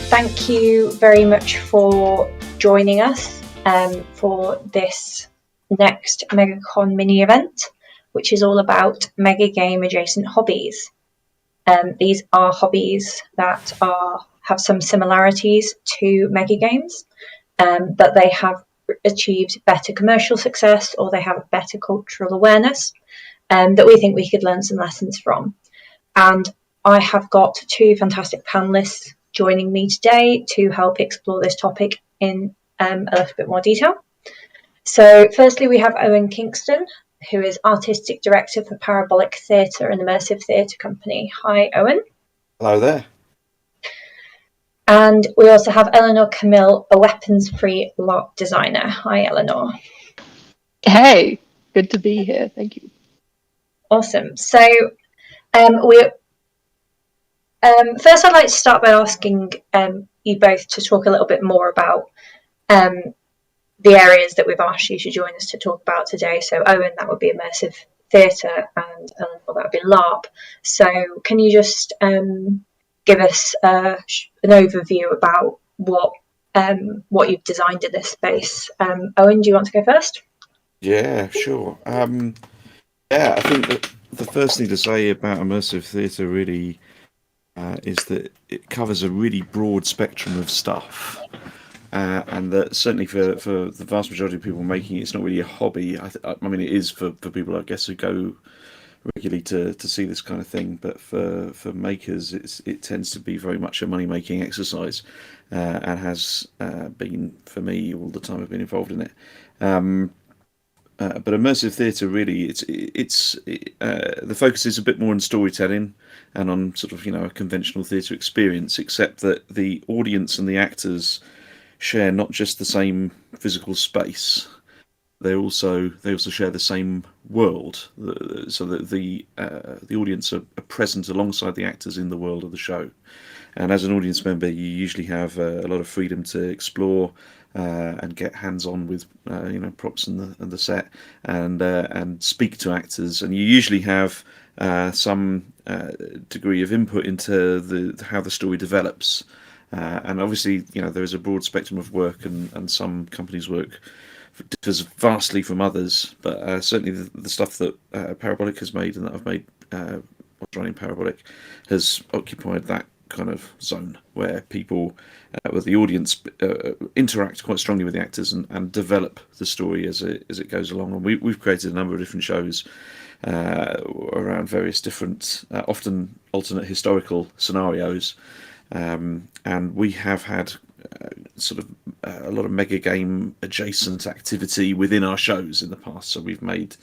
thank you very much for joining us for this next MegaCon Mini event, which is all about Megagame adjacent hobbies. These are hobbies that have some similarities to Megagames, but they have achieved better commercial success, or they have better cultural awareness that we think we could learn some lessons from. And I have got two fantastic panellists joining me today to help explore this topic in a little bit more detail. So firstly, we have Owen Kingston, who is Artistic Director for Parabolic Theatre, an Immersive Theater company. Hi, Owen. Hello there. And we also have Elynor Kamil, a weapons-free LARP designer. Hi, Elynor. Hey, good to be here. Thank you. Awesome. So first, I'd like to start by asking you both to talk a little bit more about the areas that we've asked you to join us to talk about today. So Owen, that would be Immersive Theater, and Ellen, that would be LARP. So can you just give us an overview about what you've designed in this space? Owen, do you want to go first? Yeah, sure. Yeah, I think that the first thing to say about Immersive Theatre really is that it covers a really broad spectrum of stuff. And that certainly for the vast majority of people making it, it's not really a hobby. I mean, it is for people, I guess, who go regularly to see this kind of thing. But for makers, it tends to be very much a money-making exercise, and has been for me all the time I've been involved in it. But Immersive Theatre really, the focus is a bit more on storytelling and on sort of a conventional theatre experience, except that the audience and the actors share not just the same physical space, they also share the same world, so that the audience are present alongside the actors in the world of the show. And as an audience member, you usually have a lot of freedom to explore and get hands-on with props and the set, and speak to actors. And you usually have some degree of input into how the story develops. And obviously, there is a broad spectrum of work, and some companies' work differs vastly from others. But certainly, the stuff that Parabolic has made, and that I've made whilst running Parabolic, has occupied that kind of zone where people, with the audience, interact quite strongly with the actors and develop the story as it goes along. And we've created a number of different shows around various different, often alternate historical scenarios. And we have had sort of a lot of Megagame adjacent activity within our shows in the past. So we've made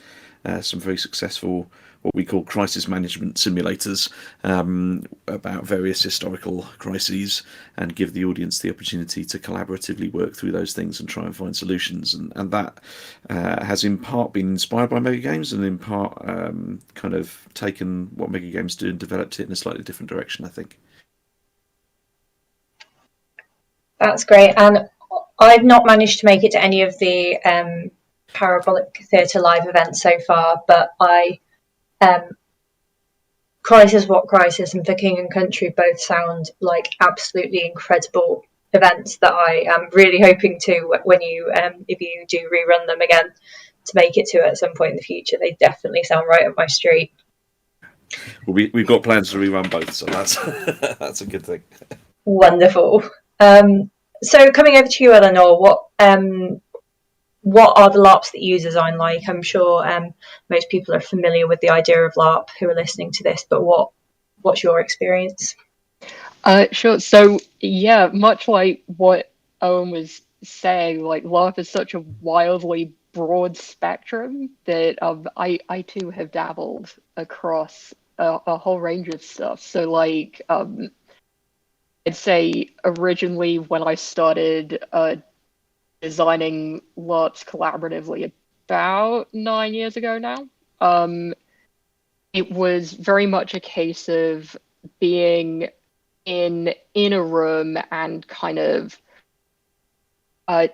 some very successful, what we call crisis management simulators, about various historical crises, and give the audience the opportunity to collaboratively work through those things and try and find solutions. And that has in part been inspired by Megagames, and in part kind of taken what Megagames do and developed it in a slightly different direction, I think. That's great. And I've not managed to make it to any of the Parabolic Theatre live events so far, but Crisis What Crisis and For King and Country both sound like absolutely incredible events that I am really hoping to, when you if you do rerun them again, to make it to at some point in the future. They definitely sound right up my street. Well, we've got plans to rerun both, so that's a good thing. Wonderful. So coming over to you, Elynor, what are the LARPs that you design like? I'm sure most people are familiar with the idea of LARP who are listening to this, but what's your experience? Sure. So yeah, much like what Owen was saying, like LARP is such a wildly broad spectrum that I too have dabbled across a whole range of stuff. So like I'd say originally when I started designing LARPs collaboratively about 9 years ago now, it was very much a case of being in a room and kind of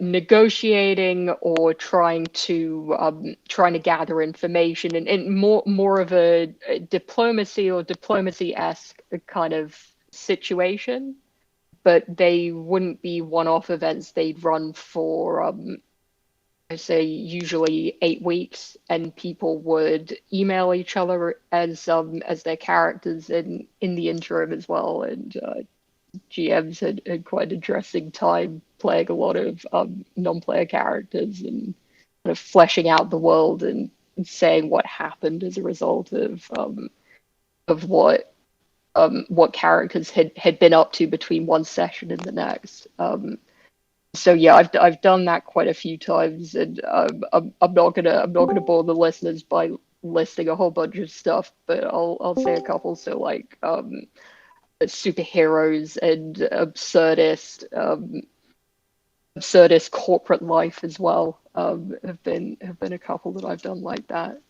negotiating or trying to gather information, and more of a diplomacy or diplomacy-esque kind of situation. but they wouldn't be one-off events. They'd run for I say usually 8 weeks, and people would email each other as their characters in the interim as well. And GMs had quite an interesting time playing a lot of non-player characters and kind of fleshing out the world and saying what happened as a result of what characters had been up to between one session and the next. So yeah, I've done that quite a few times, and I'm not gonna bore the listeners by listing a whole bunch of stuff, but I'll say a couple. So like superheroes and absurdist corporate life as well have been a couple that I've done like that.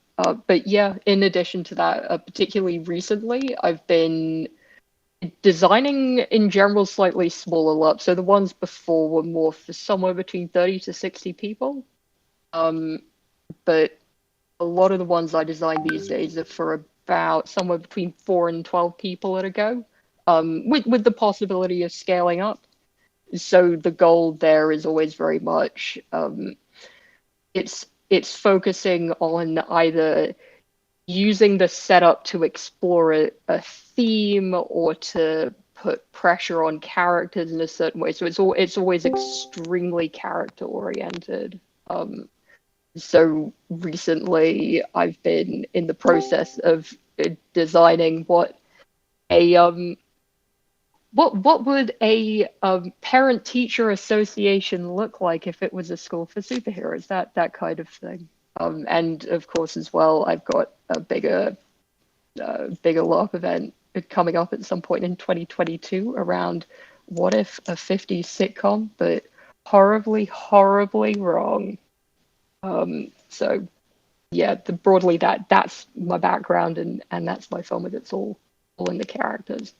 But yeah, in addition to that, particularly recently, I've been designing in general slightly smaller LARPs. So the ones before were more for somewhere between 30 to 60 people. But a lot of the ones I design these days are for about somewhere between 4 and 12 people at a go, with the possibility of scaling up. So the goal there is always very much it's focusing on either using the setup to explore a theme or to put pressure on characters in a certain way. So it's always extremely character oriented. So recently I've been in the process of designing what would a parent-teacher association look like if it was a school for superheroes, that kind of thing. And of course as well, I've got a bigger LARP event coming up at some point in 2022 around what if a 50s sitcom, but horribly wrong. So yeah, broadly that's my background, and that's my film, and it's all in the characters.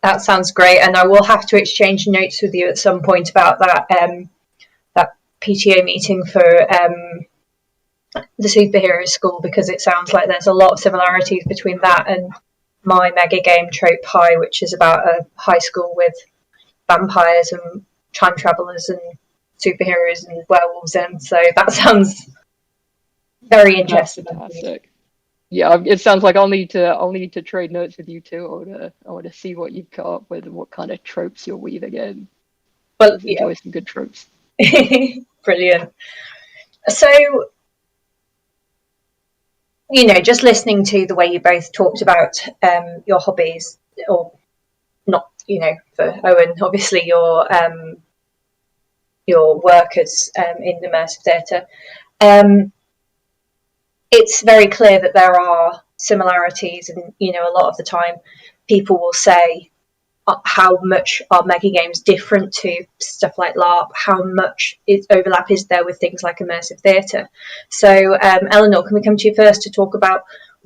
That sounds great, and I will have to exchange notes with you at some point about that that PTO meeting for the superhero school, because it sounds like there's a lot of similarities between that and my Megagame Trope High, which is about a high school with vampires and time travelers and superheroes and werewolves in. So that sounds very interesting. That's fantastic. Yeah, it sounds like I'll need to trade notes with you too. I want to see what you've come up with and what kind of tropes you're weaving in. Well, enjoy some good tropes. Brilliant. So, just listening to the way you both talked about your hobbies, or not, for Owen, obviously your work as in Immersive Theater. It's very clear that there are similarities, and a lot of the time people will say how much are megagames different to stuff like LARP, how much overlap is there with things like Immersive Theater. So Elynor, can we come to you first to talk about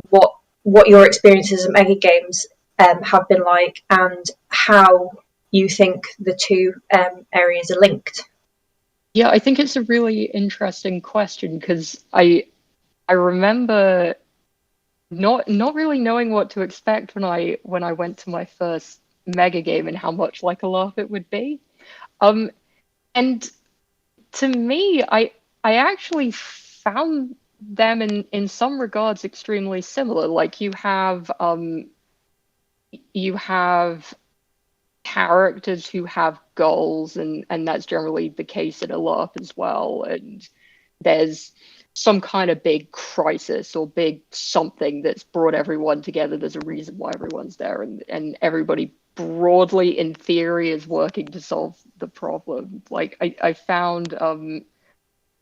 what your experiences at megagames have been like, and how you think the two areas are linked? Yeah, I think it's a really interesting question, because I remember not really knowing what to expect when I went to my first Megagame and how much like a LARP it would be. And to me, I actually found them in some regards extremely similar. Like you have characters who have goals, and that's generally the case in a LARP as well. And there's some kind of big crisis or big something that's brought everyone together. There's a reason why everyone's there, and everybody broadly in theory is working to solve the problem. Like I found a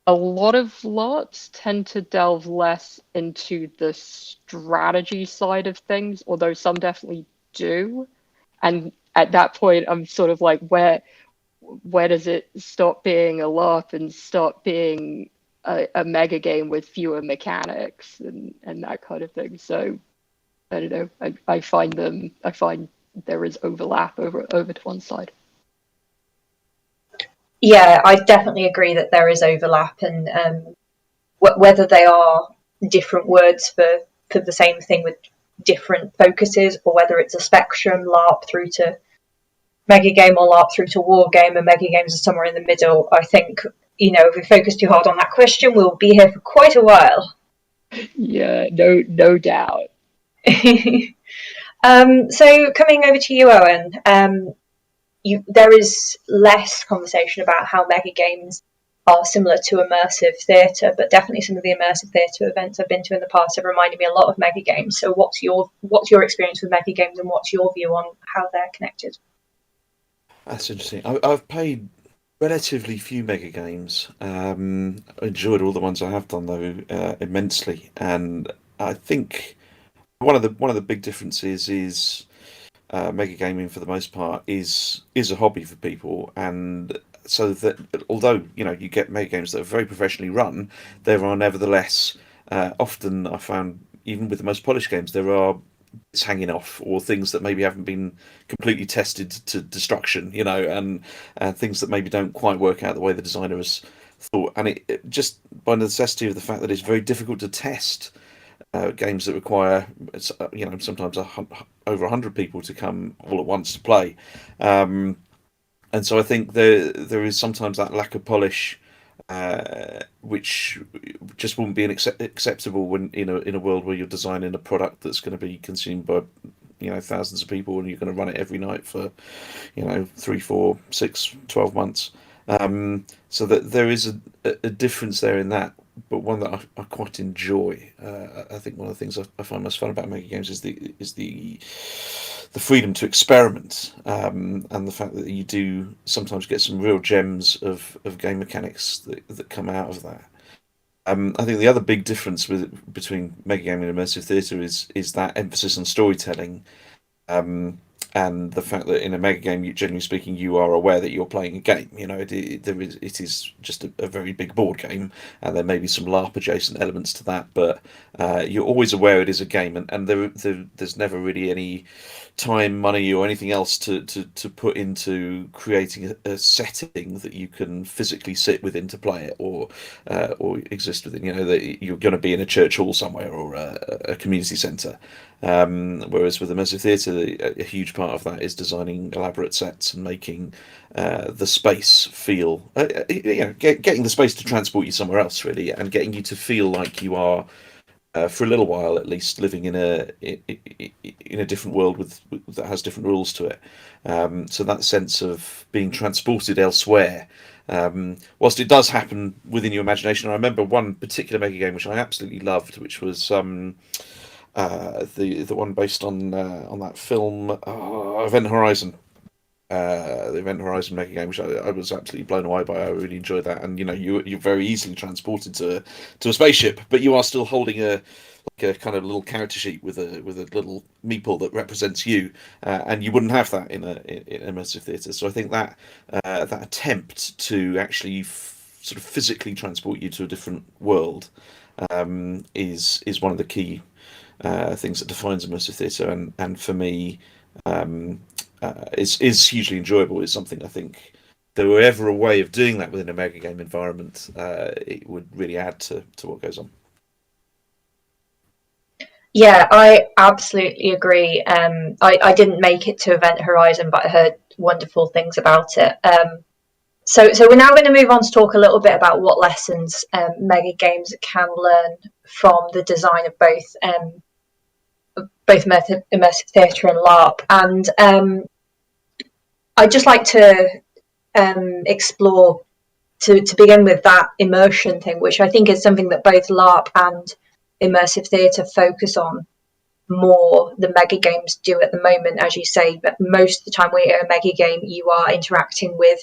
lot of LARPs tend to delve less into the strategy side of things, although some definitely do. And at that point, I'm sort of like, where does it stop being a LARP and start being a mega game with fewer mechanics and that kind of thing? So I don't know. I find there is overlap over to one side. Yeah, I definitely agree that there is overlap, and whether they are different words for the same thing with different focuses, or whether it's a spectrum, LARP through to megagame or LARP through to wargame, and megagames are somewhere in the middle. I think, if we focus too hard on that question, we'll be here for quite a while. Yeah, no doubt. So coming over to you, Owen, there is less conversation about how megagames are similar to immersive theatre, but definitely some of the immersive theatre events I've been to in the past have reminded me a lot of megagames. So what's your experience with megagames, and what's your view on how they're connected? That's interesting. I've played relatively few megagames. I enjoyed all the ones I have done though immensely, and I think one of the big differences is megagaming for the most part is a hobby for people, and so that although you get megagames that are very professionally run, there are nevertheless often I found even with the most polished games there are bits hanging off or things that maybe haven't been completely tested to destruction, and things that maybe don't quite work out the way the designer has thought, and it just by necessity of the fact that it's very difficult to test games that require, sometimes over 100 people to come all at once to play, and so I think there is sometimes that lack of polish, which just wouldn't be acceptable when in a world where you're designing a product that's going to be consumed by thousands of people, and you're going to run it every night for 3, 4, 6, 12 months. So that there is a difference there in that, but one that I quite enjoy. I think one of the things I find most fun about making games is the freedom to experiment, and the fact that you do sometimes get some real gems of game mechanics that come out of that. I think the other big difference between megagaming and immersive theatre is that emphasis on storytelling. And the fact that in a mega game, generally speaking, you are aware that you're playing a game. It is just a very big board game, and there may be some LARP adjacent elements to that, but you're always aware it is a game, and there's never really any time, money, or anything else to put into creating a setting that you can physically sit within to play it or exist within. That you're going to be in a church hall somewhere or a community centre. Whereas with immersive theatre, a huge part of that is designing elaborate sets and making the space feel, getting the space to transport you somewhere else, really, and getting you to feel like you are, for a little while at least, living in a different world that has different rules to it. So that sense of being transported elsewhere. Whilst it does happen within your imagination, I remember one particular mega game which I absolutely loved, which was the one based on that film Event Horizon, the Event Horizon mega game, which I was absolutely blown away by. I really enjoyed that, and you're very easily transported to a spaceship, but you are still holding a kind of little character sheet with a little meeple that represents you, and you wouldn't have that in immersive theatre. So I think that that attempt to actually sort of physically transport you to a different world is one of the key things that defines immersive theatre, and for me is hugely enjoyable. It's something I think if there were ever a way of doing that within a mega game environment, it would really add to what goes on. Yeah, I absolutely agree. I didn't make it to Event Horizon, but I heard wonderful things about it. So we're now going to move on to talk a little bit about what lessons mega games can learn from the design of both immersive theatre and LARP. And I'd just like to explore, to begin with, that immersion thing, which I think is something that both LARP and immersive theatre focus on more than mega games do at the moment, as you say. But most of the time when you're a mega game, you are interacting with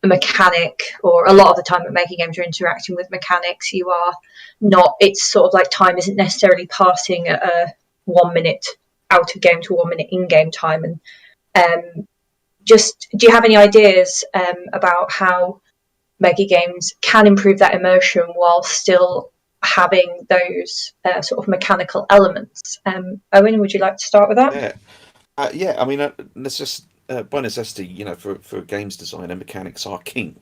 a mechanic, or a lot of the time at mega games you're interacting with mechanics. You are not, it's sort of like time isn't necessarily passing at a 1 minute out of game to 1 minute in game time. And just, do you have any ideas about how mega games can improve that immersion while still having those sort of mechanical elements? Owen, would you like to start with that? Yeah. I mean, by necessity, for games designer, mechanics are king.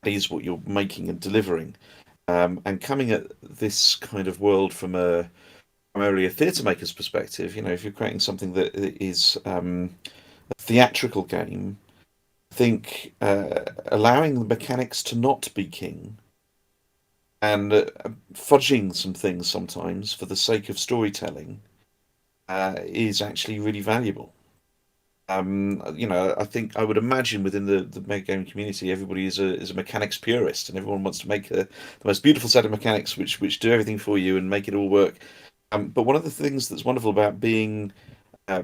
It is what you're making and delivering, and coming at this kind of world from a primarily a theatre maker's perspective, if you're creating something that is a theatrical game, I think allowing the mechanics to not be king and fudging some things sometimes for the sake of storytelling is actually really valuable. I think I would imagine within the megagaming community, everybody is a mechanics purist, and everyone wants to make the most beautiful set of mechanics which do everything for you and make it all work. But one of the things that's wonderful about being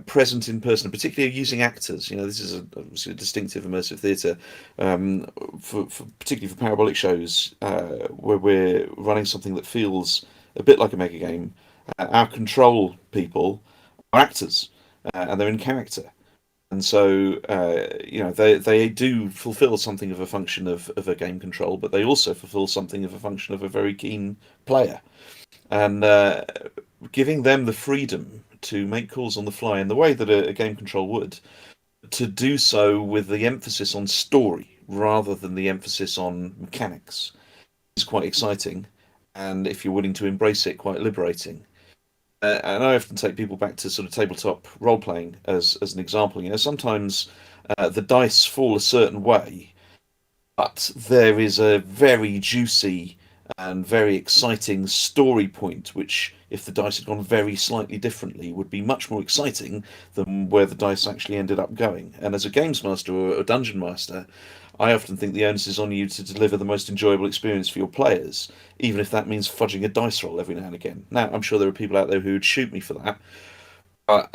present in person, particularly using actors, this is obviously a distinctive immersive theatre, particularly for parabolic shows, where we're running something that feels a bit like a mega game. Our control people are actors, and they're in character. And so, they do fulfill something of a function of a game control, but they also fulfill something of a function of a very keen player. And giving them the freedom to make calls on the fly in the way that a game control would, to do so with the emphasis on story rather than the emphasis on mechanics, is quite exciting. And if you're willing to embrace it, quite liberating. And I often take people back to sort of tabletop role playing as an example. Sometimes the dice fall a certain way, but there is a very juicy and very exciting story point, which, if the dice had gone very slightly differently, would be much more exciting than where the dice actually ended up going. And as a games master or a dungeon master, I often think the onus is on you to deliver the most enjoyable experience for your players, even if that means fudging a dice roll every now and again. Now, I'm sure there are people out there who would shoot me for that, but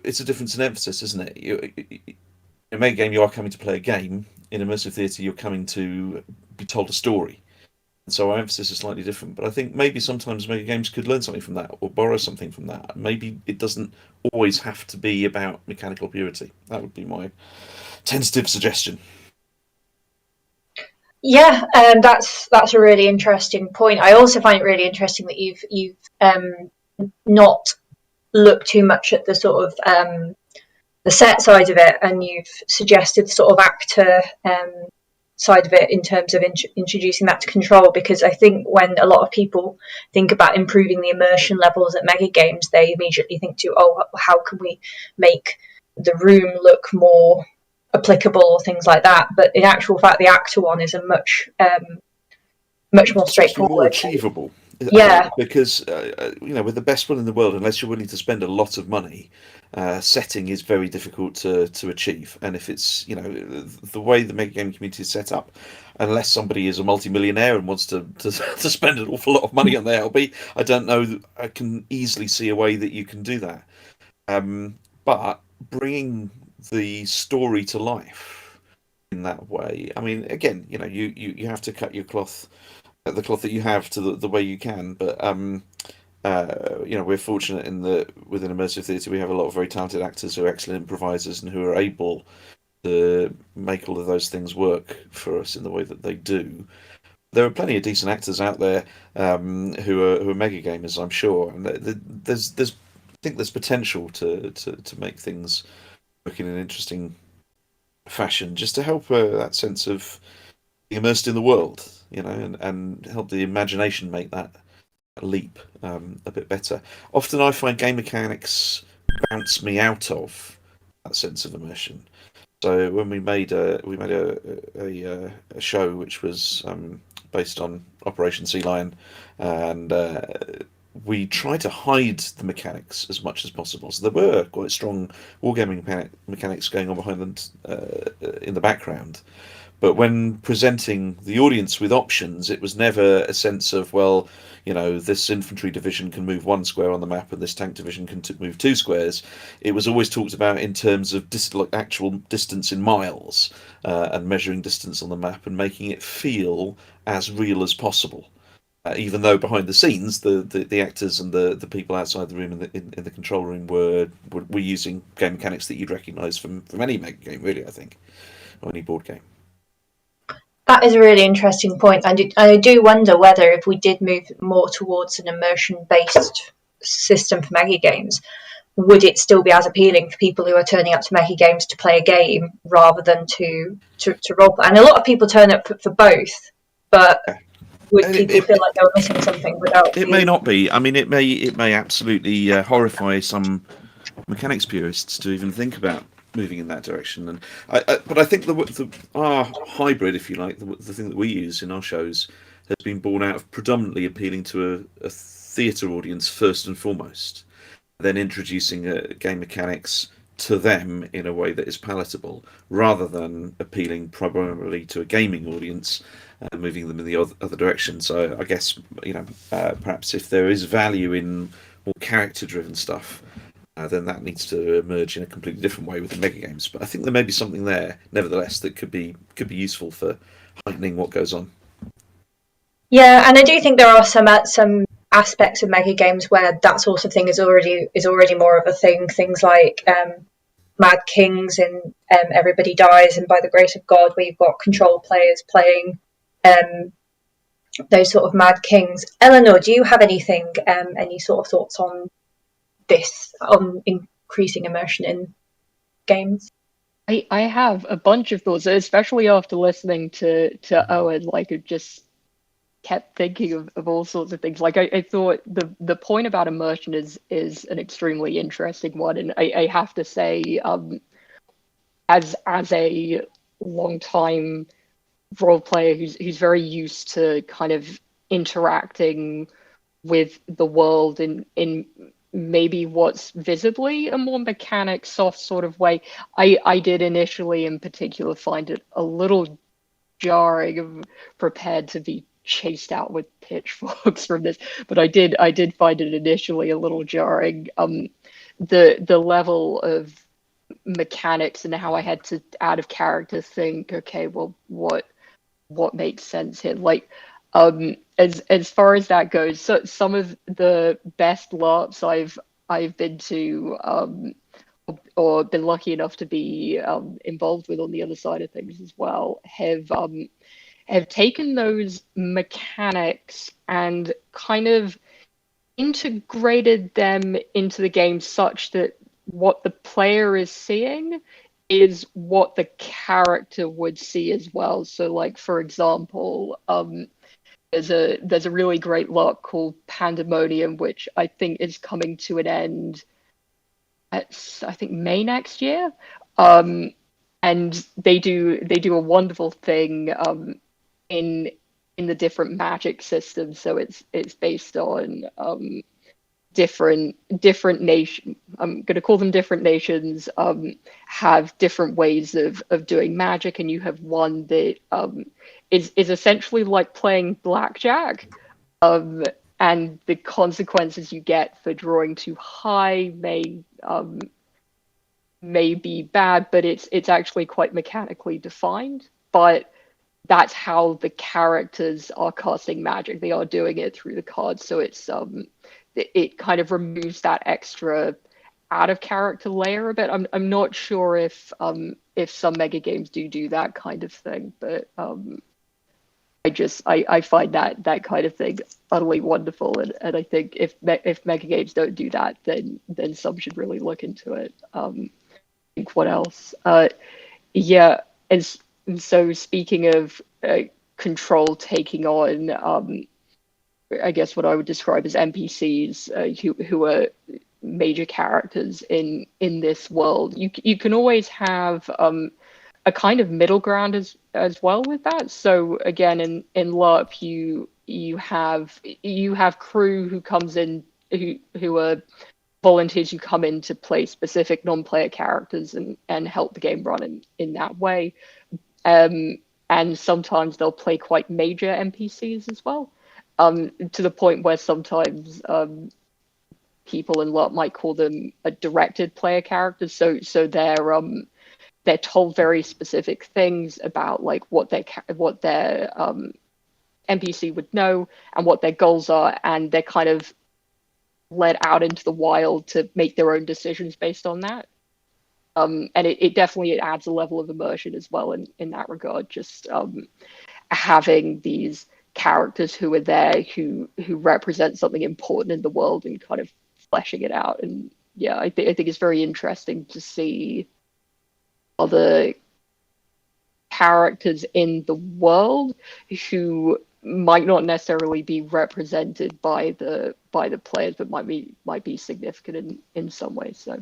it's a difference in emphasis, isn't it? In a mega game, you are coming to play a game. In immersive theatre, you're coming to be told a story. And so our emphasis is slightly different. But I think maybe sometimes mega games could learn something from that or borrow something from that. Maybe it doesn't always have to be about mechanical purity. That would be my tentative suggestion. Yeah, that's a really interesting point. I also find it really interesting that you've not looked too much at the sort of the set side of it, and you've suggested the sort of actor side of it in terms of introducing that to control. Because I think when a lot of people think about improving the immersion levels at mega games, they immediately think to, how can we make the room look more applicable or things like that, but in actual fact the actor one is a much more straightforward, more achievable. Yeah, because with the best one in the world, unless you're willing to spend a lot of money, setting is very difficult to achieve. And if it's the way the mega game community is set up, unless somebody is a multi-millionaire and wants to spend an awful lot of money on their LB, I don't know. I can easily see a way that you can do that. But bringing the story to life in that way, I mean, again, you have to cut your cloth, the cloth that you have, to the way you can. But we're fortunate in that within immersive theatre we have a lot of very talented actors who are excellent improvisers and who are able to make all of those things work for us in the way that they do. There are plenty of decent actors out there who are mega gamers, I'm sure, and I think there's potential to make things work in an interesting fashion, just to help that sense of being immersed in the world, and help the imagination make that leap a bit better. Often I find game mechanics bounce me out of that sense of immersion. So when we made a show which was based on Operation Sea Lion, and we tried to hide the mechanics as much as possible. So there were quite strong wargaming mechanics going on behind them in the background. But when presenting the audience with options, it was never a sense of, this infantry division can move 1 square on the map and this tank division can move 2 squares. It was always talked about in terms of actual distance in miles, and measuring distance on the map and making it feel as real as possible. Even though behind the scenes, the actors and the people outside the room in the control room were using game mechanics that you'd recognise from any mega game, really, I think, or any board game. That is a really interesting point. I do wonder whether if we did move more towards an immersion-based system for mega games, would it still be as appealing for people who are turning up to mega games to play a game rather than to role play? And a lot of people turn up for both, but would people feel like they were missing something without it may not be. I mean, it may absolutely horrify some mechanics purists to even think about moving in that direction. And but I think our hybrid, if you like, the thing that we use in our shows has been born out of predominantly appealing to a theatre audience first and foremost, then introducing game mechanics to them in a way that is palatable, rather than appealing primarily to a gaming audience, moving them in the other direction. So I guess, perhaps if there is value in more character-driven stuff, then that needs to emerge in a completely different way with the mega games. But I think there may be something there, nevertheless, that could be useful for heightening what goes on. Yeah, and I do think there are some aspects of mega games where that sort of thing is already more of a thing. Things like Mad Kings and Everybody Dies, and By the Grace of God, where you've got control players playing those sort of Mad Kings. Elynor, do you have anything, any sort of thoughts on this, on increasing immersion in games? I have a bunch of thoughts, especially after listening to Owen. Like, it just kept thinking of all sorts of things. Like, I thought the point about immersion is an extremely interesting one, and I have to say, as a long time role player who's very used to kind of interacting with the world in maybe what's visibly a more mechanic soft sort of way, I did initially in particular find it a little jarring. I'm prepared to be chased out with pitchforks from this, but I did find it initially a little jarring. The level of mechanics and how I had to, out of character, think, okay, well, what makes sense here? Like, as far as that goes, so some of the best LARPs I've been to, or been lucky enough to be involved with on the other side of things as well, have taken those mechanics and kind of integrated them into the game such that what the player is seeing is what the character would see as well. So, like, for example, there's a really great LARP called Pandemonium, which I think is coming to an end at, I think, May next year. And they do a wonderful thing in the different magic systems. So it's based on different nation. I'm going to call them different nations. Have different ways of doing magic, and you have one that is essentially like playing blackjack. And the consequences you get for drawing too high may be bad, but it's actually quite mechanically defined. But that's how the characters are casting magic. They are doing it through the cards, so it kind of removes that extra out of character layer a bit. I'm not sure if some mega games do that kind of thing, but I find that kind of thing utterly wonderful, and I think if mega games don't do that, then some should really look into it. I think what else? Yeah, and so speaking of control taking on, I guess what I would describe as NPCs, who are major characters in this world. You can always have a kind of middle ground as well with that. So again, in LARP, you have crew who comes in who are volunteers who come in to play specific non-player characters and help the game run in that way. And sometimes they'll play quite major NPCs as well. To the point where sometimes people in LARP might call them a directed player characters. So they're told very specific things about like what their NPC would know and what their goals are, and they're kind of led out into the wild to make their own decisions based on that. And it definitely adds a level of immersion as well in that regard. Just having these characters who are there who represent something important in the world and kind of fleshing it out. And yeah, I think it's very interesting to see how the characters in the world who might not necessarily be represented by the players, but might be significant in some ways. So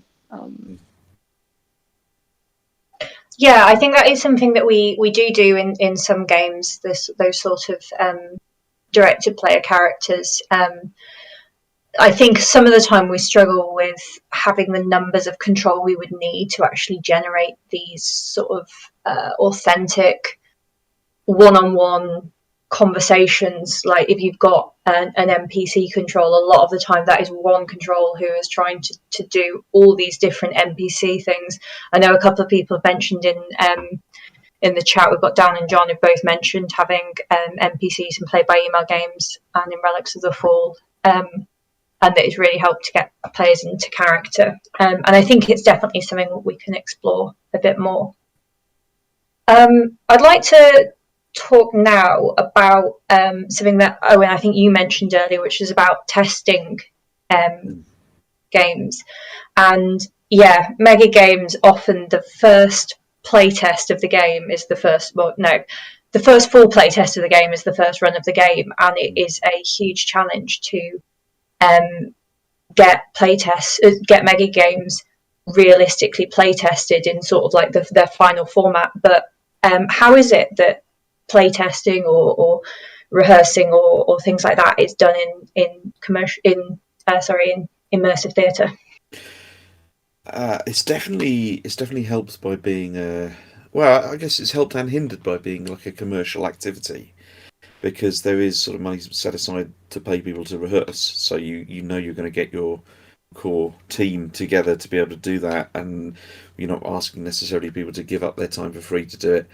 yeah, I think that is something that we do in some games. Those sort of directed player characters. I think some of the time we struggle with having the numbers of control we would need to actually generate these sort of authentic one-on-one conversations. Like if you've got an NPC control, a lot of the time that is one control who is trying to do all these different NPC things. I know a couple of people have mentioned in the chat, we've got Dan and John who've both mentioned having NPCs and Played by Email games and in Relics of the Fall. And that it's really helped to get players into character. And I think it's definitely something that we can explore a bit more. I'd like to talk now about something that, Owen, I think you mentioned earlier, which is about testing games. And yeah, Megagames, often the first playtest of the game is the first, the first full playtest of the game is the first run of the game. And it is a huge challenge to get Megagames realistically playtested in sort of like their final format. But how is it that playtesting or rehearsing or things like that is done in immersive theatre? It's definitely helped by being well, I guess it's helped and hindered by being like a commercial activity, because there is sort of money set aside to pay people to rehearse, so you know you're going to get your core team together to be able to do that, and you're not asking necessarily people to give up their time for free to do it.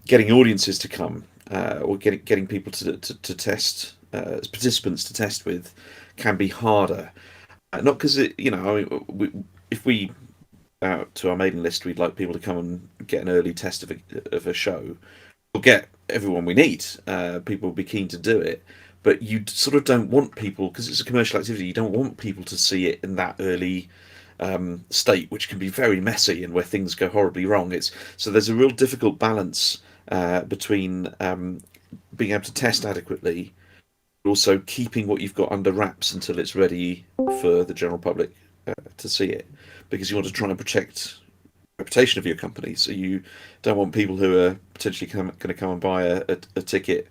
Getting audiences to come or getting people to test, participants to test with, can be harder. Not because if we out to our mailing list, we'd like people to come and get an early test of a show. We'll get everyone we need. People will be keen to do it, but you sort of don't want people, because it's a commercial activity, you don't want people to see it in that early state, which can be very messy and where things go horribly wrong. So there's a real difficult balance between being able to test adequately, but also keeping what you've got under wraps until it's ready for the general public to see it, because you want to try and protect reputation of your company. So you don't want people who are potentially going to come and buy a ticket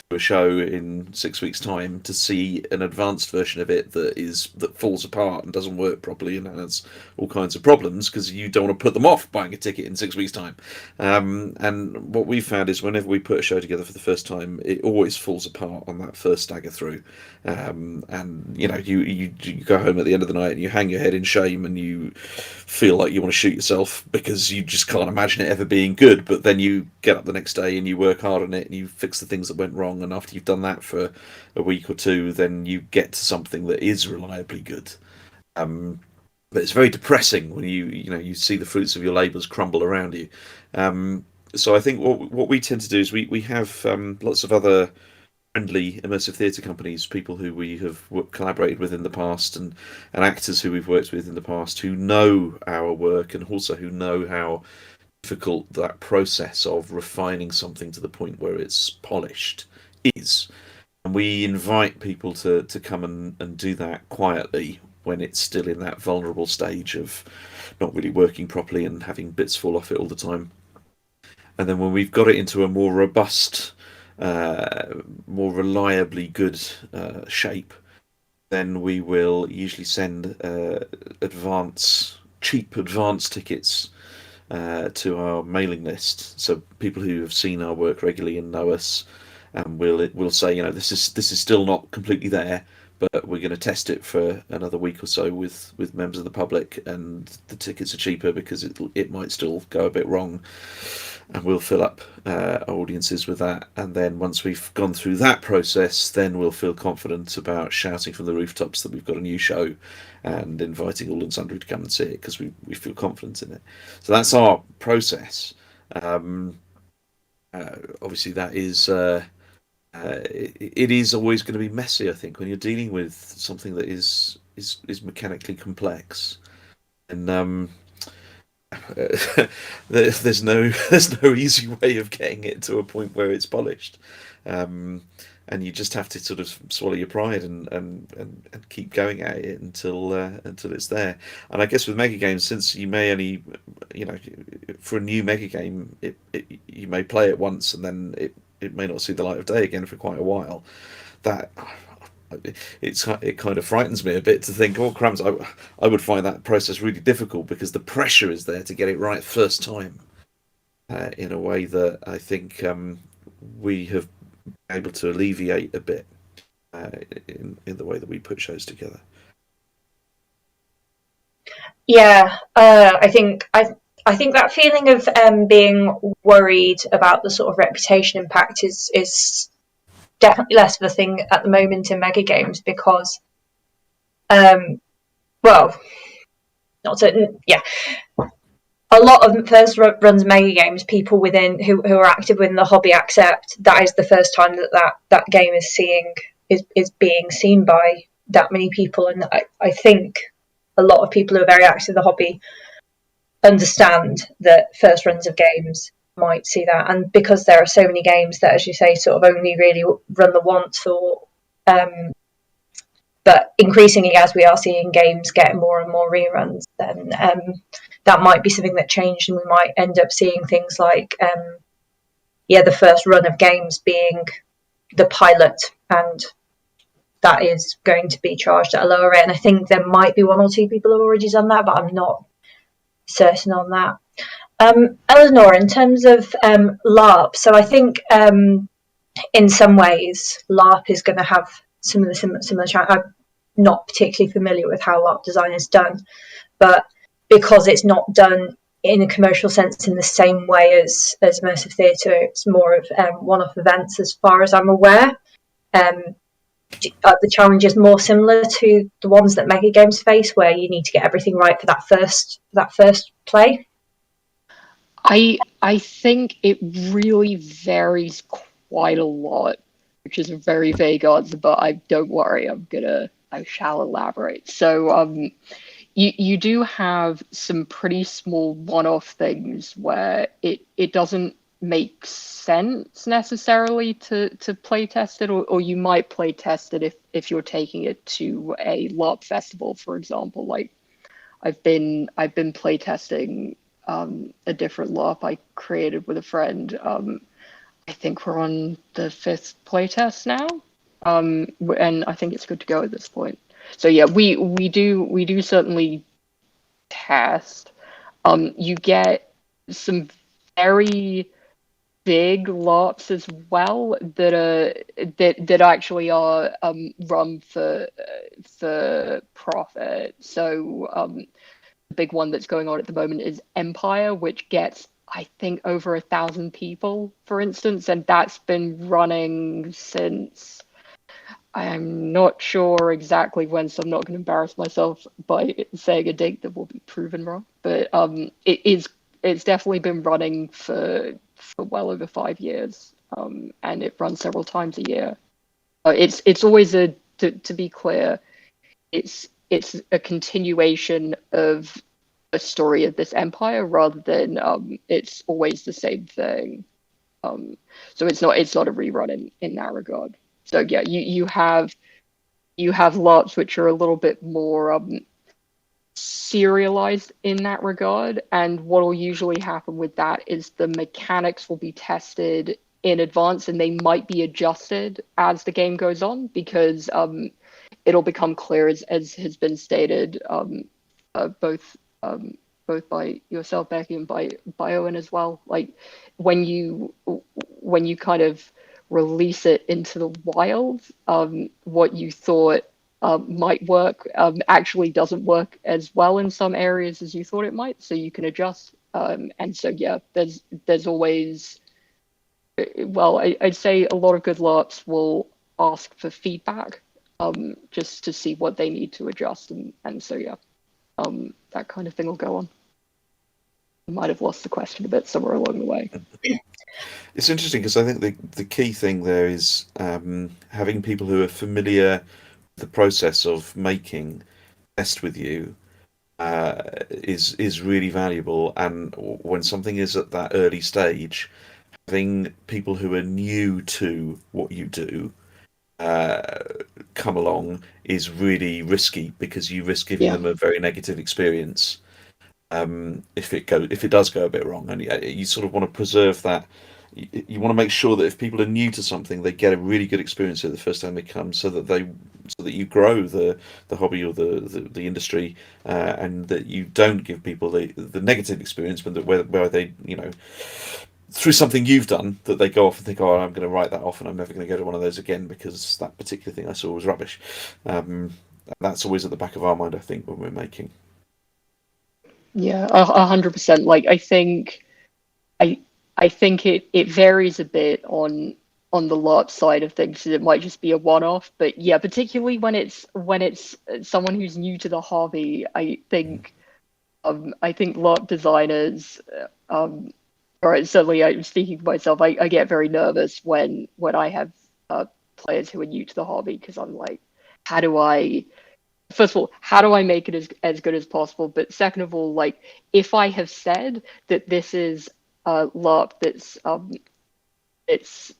to a show in 6 weeks' time to see an advanced version of it that falls apart and doesn't work properly and has all kinds of problems, because you don't want to put them off buying a ticket in 6 weeks' time. And what we've found is whenever we put a show together for the first time, it always falls apart on that first stagger through. And you go home at the end of the night and you hang your head in shame and you feel like you want to shoot yourself because you just can't imagine it ever being good. But then you get up the next day and you work hard on it and you fix the things that went wrong, and after you've done that for a week or two, then you get to something that is reliably good. But it's very depressing when you see the fruits of your labours crumble around you. So I think what we tend to do is we have lots of other friendly immersive theatre companies, people who we have collaborated with in the past, and actors who we've worked with in the past, who know our work and also who know how difficult that process of refining something to the point where it's polished is. And we invite people to come and do that quietly when it's still in that vulnerable stage of not really working properly and having bits fall off it all the time. And then when we've got it into a more robust, more reliably good shape, then we will usually send cheap advance tickets to our mailing list. So people who have seen our work regularly and know us, and we'll say, this is still not completely there, but we're going to test it for another week or so with members of the public, and the tickets are cheaper because it might still go a bit wrong, and we'll fill up our audiences with that. And then once we've gone through that process, then we'll feel confident about shouting from the rooftops that we've got a new show and inviting all and sundry to come and see it, because we feel confident in it. So that's our process. Obviously that is it is always going to be messy, I think, when you're dealing with something that is mechanically complex. And there's no easy way of getting it to a point where it's polished, and you just have to sort of swallow your pride and keep going at it until it's there. And I guess with mega games, since you may only, for a new mega game, you may play it once and then it may not see the light of day again for quite a while. That it kind of frightens me a bit to think, oh crumbs, I would find that process really difficult because the pressure is there to get it right first time, in a way that I think we have been able to alleviate a bit in the way that we put shows together. Yeah, I think that feeling of being worried about the sort of reputation impact is definitely less of a thing at the moment in mega games because, well, not certain. Yeah, a lot of first runs of mega games, people within who are active within the hobby accept that is the first time that game is being seen by that many people, and I think a lot of people who are very active in the hobby understand that first runs of games might see that, and because there are so many games that, as you say, sort of only really run the once, or but increasingly as we are seeing games get more and more reruns, then that might be something that changed, and we might end up seeing things like the first run of games being the pilot, and that is going to be charged at a lower rate. And I think there might be one or two people who have already done that, but I'm not certain on that. Elynor, in terms of LARP, so I think in some ways LARP is going to have some of the similar challenges. I'm not particularly familiar with how LARP design is done, but because it's not done in a commercial sense in the same way as Immersive Theatre, it's more of one-off events as far as I'm aware. Are the challenges more similar to the ones that Megagames face, where you need to get everything right for that first play? I think it really varies quite a lot, which is a very vague answer, but don't worry, I shall elaborate. So you do have some pretty small one-off things where it doesn't make sense necessarily to play test it, or you might play test it if you're taking it to a LARP festival, for example. Like I've been play testing a different LARP I created with a friend. I think we're on the 5th playtest now, and I think it's good to go at this point. So yeah, we do certainly test. You get some very big LARPs as well that actually are run for profit. So the big one that's going on at the moment is Empire, which gets, I think, over 1,000 people, for instance, and that's been running since, I'm not sure exactly when, so I'm not going to embarrass myself by saying a date that will be proven wrong. But it's definitely been running for well over 5 years, and it runs several times a year. It's always to be clear, it's a continuation of a story of this empire rather than it's always the same thing. So it's not a rerun in that regard. So yeah, you have LARPs which are a little bit more serialized in that regard, and what will usually happen with that is the mechanics will be tested in advance, and they might be adjusted as the game goes on, because it'll become clear, as has been stated, both by yourself, Becky, and by Owen as well. Like when you kind of release it into the wild, what you thought might work actually doesn't work as well in some areas as you thought it might. So you can adjust, and so yeah, there's always, well, I'd say a lot of good LARPs will ask for feedback, just to see what they need to adjust, and so yeah, that kind of thing will go on. I might have lost the question a bit somewhere along the way. It's interesting because I think the key thing there is having people who are familiar with the process of making test with you, is really valuable. And when something is at that early stage, having people who are new to what you do come along is really risky, because you risk giving Yeah. them a very negative experience if it does go a bit wrong. And you sort of want to preserve that. You want to make sure that if people are new to something, they get a really good experience the first time they come, so that you grow the hobby or the industry, and that you don't give people the negative experience, but where they, through something you've done, that they go off and think, oh, I'm going to write that off and I'm never going to go to one of those again because that particular thing I saw was rubbish. That's always at the back of our mind, I think, when we're making. Yeah, 100%. Like I think it varies a bit on the LARP side of things. It might just be a one-off, but yeah, particularly when it's someone who's new to the hobby, I think LARP designers, or certainly I'm speaking for myself, I get very nervous when I have players who are new to the hobby, because I'm like, first of all, how do I make it as good as possible? But second of all, like, if I have said that this is a LARP that's it's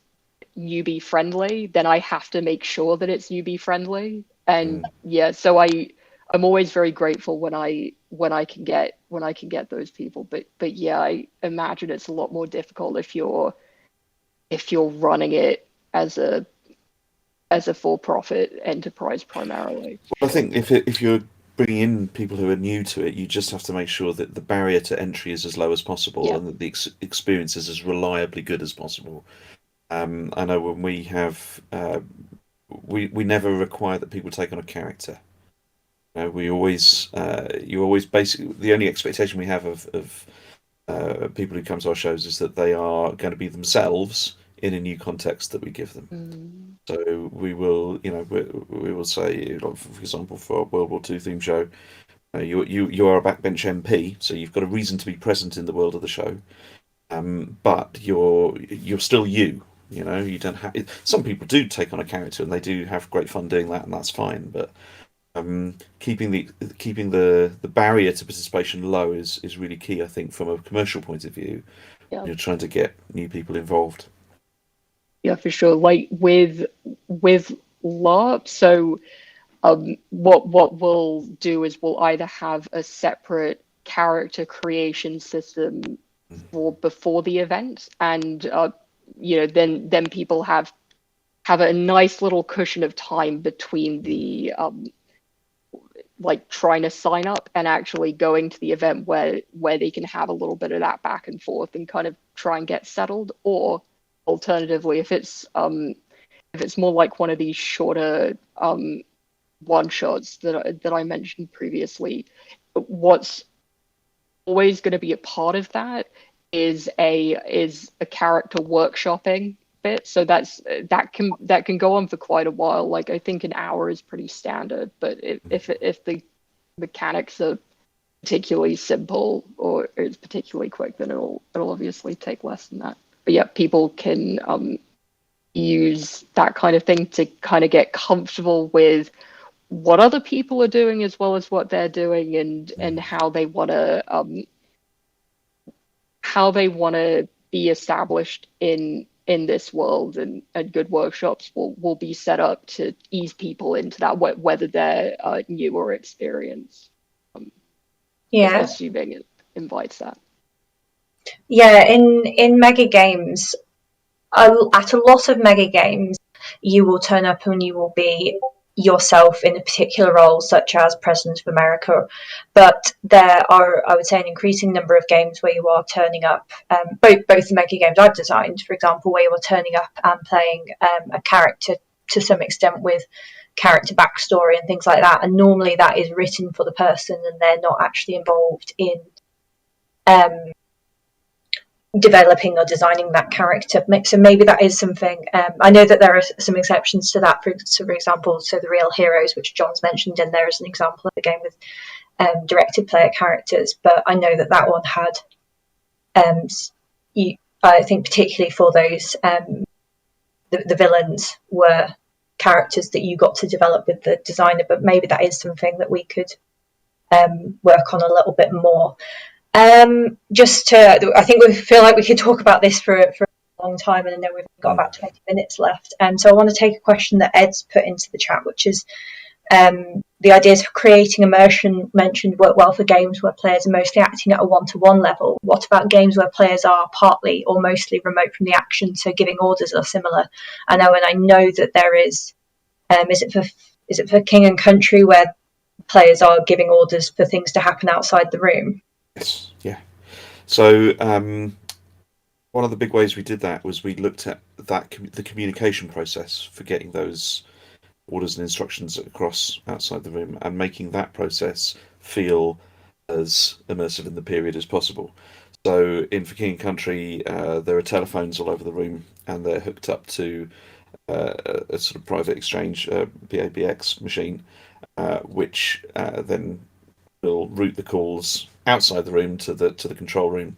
newbie friendly, then I have to make sure that it's newbie friendly. And yeah, so I'm always very grateful when I can get those people. But yeah, I imagine it's a lot more difficult if you're running it as a for-profit enterprise primarily. Well, I think if you're bringing in people who are new to it, you just have to make sure that the barrier to entry is as low as possible, Yeah. and that the experience is as reliably good as possible. I know when we have, we never require that people take on a character. We always, you always basically, the only expectation we have of people who come to our shows is that they are going to be themselves in a new context that we give them. So we will, we will say, for example, for a World War II theme show, you are a backbench MP, so you've got a reason to be present in the world of the show, but you're still you. You don't have. Some people do take on a character and they do have great fun doing that, and that's fine. But keeping the barrier to participation low is really key, I think, from a commercial point of view. Yeah. You're trying to get new people involved. Yeah, for sure. Like with LARP, so what we'll do is we'll either have a separate character creation system before the event, and then people have a nice little cushion of time between the like trying to sign up and actually going to the event, where they can have a little bit of that back and forth and kind of try and get settled. Or alternatively, if it's more like one of these shorter one shots that I mentioned previously, what's always going to be a part of that is a character workshopping bit. So that can go on for quite a while. Like, I think an hour is pretty standard, but if the mechanics are particularly simple or it's particularly quick, then it'll obviously take less than that. But yeah, people can use that kind of thing to kind of get comfortable with what other people are doing as well as what they're doing, and how they want to be established in this world, and good workshops will be set up to ease people into that, whether they're new or experienced. Assuming it invites that. Yeah, in Megagames, at a lot of Megagames, you will turn up and you will be yourself in a particular role, such as President of America. But there are, I would say, an increasing number of games where you are turning up, both the Megagames I've designed, for example, where you are turning up and playing a character to some extent with character backstory and things like that. And normally that is written for the person and they're not actually involved in developing or designing that character. So maybe that is something. I know that there are some exceptions to that. For example, so the Real Heroes, which John's mentioned, and there is an example of a game with directed player characters. But I know that one had, I think, particularly for those, the villains were characters that you got to develop with the designer. But maybe that is something that we could work on a little bit more. I think we feel like we could talk about this for a long time, and I know we've got about 20 minutes left. So I want to take a question that Ed's put into the chat, which is the ideas for creating immersion mentioned work well for games where players are mostly acting at a one-to-one level. What about games where players are partly or mostly remote from the action, so giving orders are similar? I know that there is. Is it for King and Country where players are giving orders for things to happen outside the room? Yes, yeah. So one of the big ways we did that was we looked at the communication process for getting those orders and instructions across outside the room and making that process feel as immersive in the period as possible. So in For King and Country, there are telephones all over the room, and they're hooked up to a sort of private exchange PABX machine, which then will route the calls outside the room to the control room.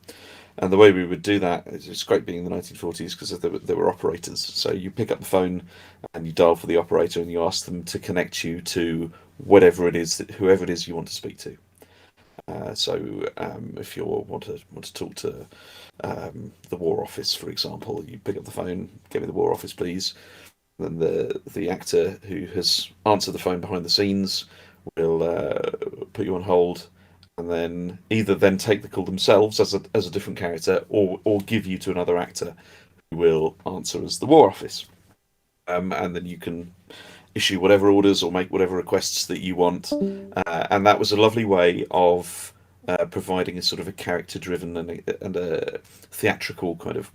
And the way we would do that, it's great being in the 1940s because there were operators. So you pick up the phone and you dial for the operator and you ask them to connect you to whoever it is you want to speak to. So if you want to talk to the War Office, for example, you pick up the phone, give me the War Office, please. Then the actor who has answered the phone behind the scenes will put you on hold, and then either take the call themselves as a different character, or give you to another actor who will answer as the War Office, and then you can issue whatever orders or make whatever requests that you want, and that was a lovely way of providing a sort of a character-driven and a theatrical kind of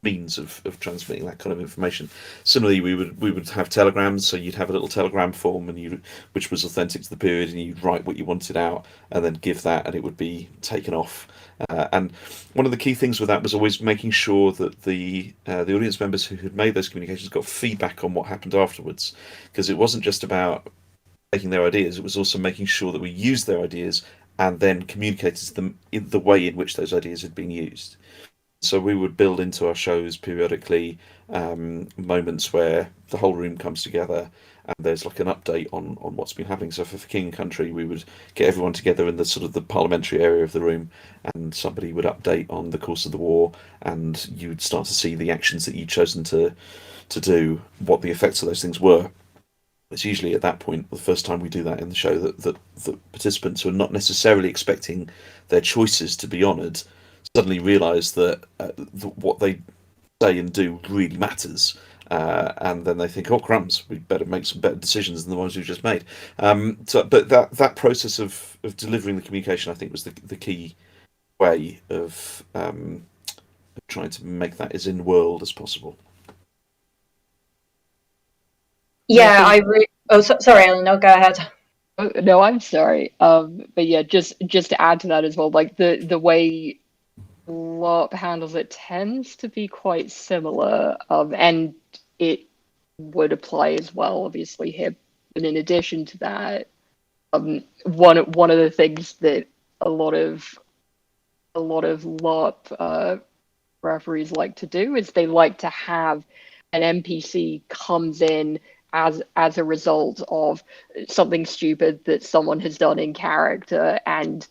means of transmitting that kind of information. Similarly, we would have telegrams, so you'd have a little telegram form, and which was authentic to the period, and you'd write what you wanted out, and then give that, and it would be taken off. And one of the key things with that was always making sure that the audience members who had made those communications got feedback on what happened afterwards, because it wasn't just about taking their ideas; it was also making sure that we used their ideas and then communicated to them in the way in which those ideas had been used. So we would build into our shows periodically moments where the whole room comes together and there's like an update on what's been happening. So for King and Country, we would get everyone together in the sort of the parliamentary area of the room, and somebody would update on the course of the war, and you would start to see the actions that you'd chosen to do, what the effects of those things were. It's usually at that point, the first time we do that in the show, that the participants who are not necessarily expecting their choices to be honoured suddenly realise that what they say and do really matters, and then they think, "Oh crumbs, we better make some better decisions than the ones we've just made." But that process of delivering the communication, I think, was the key way of trying to make that as in world as possible. Yeah, sorry, Elynor, go ahead. No, I'm sorry. But yeah, just to add to that as well, like the way LARP handles it tends to be quite similar, and it would apply as well, obviously here. But in addition to that, one of the things that a lot of LARP referees like to do is they like to have an NPC comes in as a result of something stupid that someone has done in character, and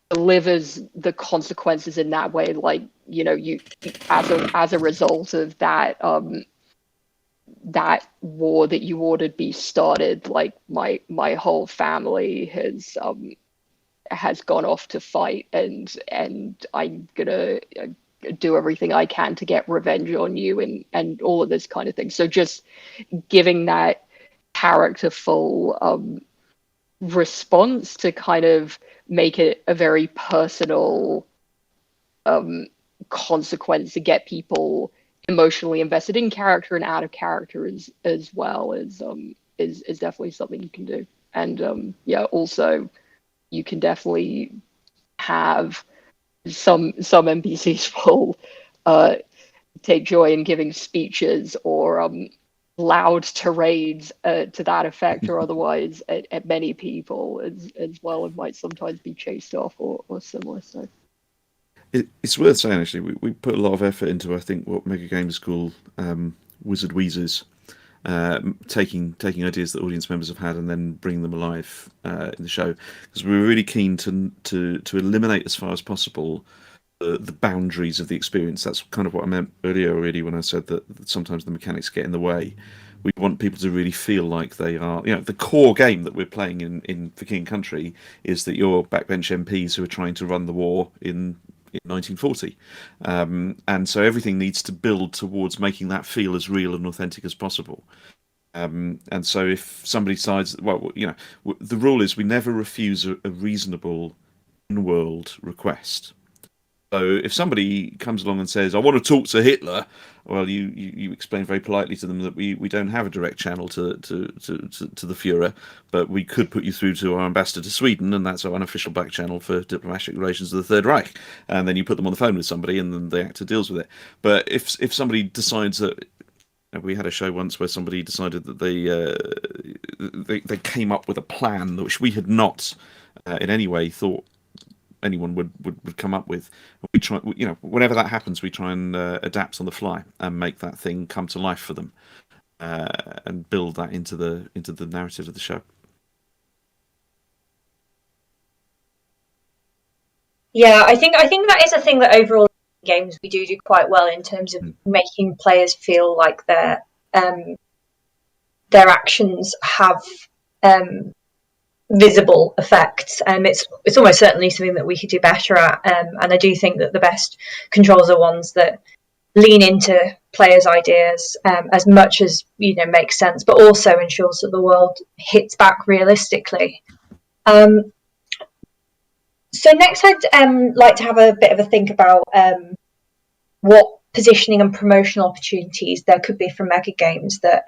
delivers the consequences in that way, like, you know, you as a result of that that war that you ordered be started, like my whole family has gone off to fight, and I'm gonna do everything I can to get revenge on you, and all of this kind of thing. So just giving that characterful response to kind of make it a very personal consequence to get people emotionally invested in character and out of character as well is definitely something you can do. And yeah, also you can definitely have some NPCs will take joy in giving speeches or loud tirades to that effect or otherwise at many people as well, and might sometimes be chased off or similar. So it's worth saying, actually, we put a lot of effort into, I think, what Megagames call Wizard Wheezes, taking ideas that audience members have had and then bringing them alive in the show, because we were really keen to eliminate as far as possible the boundaries of the experience. That's kind of what I meant earlier already when I said that sometimes the mechanics get in the way. We want people to really feel like they are, the core game that we're playing in For King and Country is that you're backbench MPs who are trying to run the war in 1940. And so everything needs to build towards making that feel as real and authentic as possible. And so if somebody decides, the rule is we never refuse a reasonable in-world request. So if somebody comes along and says, "I want to talk to Hitler," well, you explain very politely to them that we don't have a direct channel to the Führer, but we could put you through to our ambassador to Sweden, and that's our unofficial back channel for diplomatic relations with the Third Reich. And then you put them on the phone with somebody, and then the actor deals with it. But if somebody decides that, we had a show once where somebody decided that they came up with a plan which we had not in any way thought anyone would come up with. We try, whenever that happens, we try and adapt on the fly and make that thing come to life for them, and build that into the narrative of the show. Yeah, I think that is a thing that overall games we do quite well in terms of making players feel like their actions have visible effects. It's almost certainly something that we could do better at, and I do think that the best controls are ones that lean into players' ideas as much as makes sense, but also ensures that the world hits back realistically. So next, I'd like to have a bit of a think about what positioning and promotional opportunities there could be for Megagames that